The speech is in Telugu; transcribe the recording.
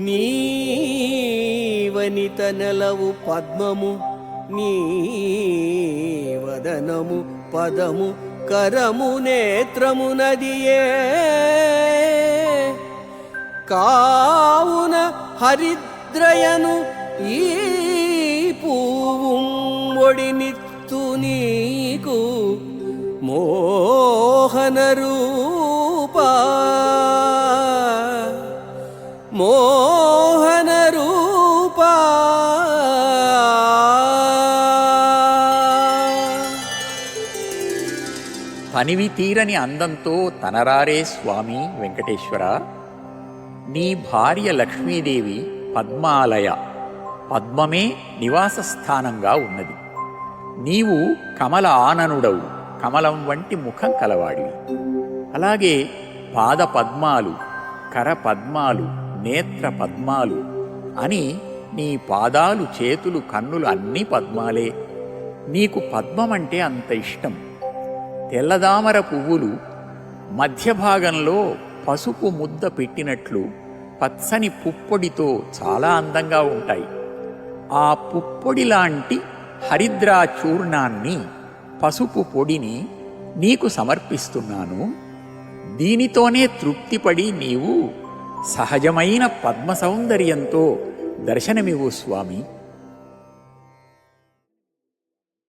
నీవనిత నెలవు పద్మము నీ వదనము పదము కరము నేత్రము నదియే కావున హరిద్రయను ఈ పూవు ఒడినిత్తు నీకు మోహన రూపా మోహన రూపా. తనివి తీరని అందంతో తనరారే స్వామి వెంకటేశ్వర. నీ భార్య లక్ష్మీదేవి పద్మాలయ, పద్మమే నివాస స్థానంగా ఉన్నది. నీవు కమల ఆననుడవు, కమలం వంటి ముఖం కలవాడివి. అలాగే పాద పద్మాలు, కర పద్మాలు, నేత్ర పద్మాలు అని నీ పాదాలు, చేతులు, కన్నులు అన్నీ పద్మాలే. నీకు పద్మమంటే అంత ఇష్టం. తెల్లదామర పువ్వులు మధ్య భాగంలో పసుపు ముద్ద పెట్టినట్లు పచ్చని పుప్పొడితో చాలా అందంగా ఉంటాయి. ఆ పుప్పొడి లాంటి హరిద్రా చూర్ణాన్ని, పసుపు పొడిని నీకు సమర్పిస్తున్నాను. దీనితోనే తృప్తిపడి నీవు సహజమైన పద్మ సౌందర్యంతో దర్శనమివ్వు స్వామి.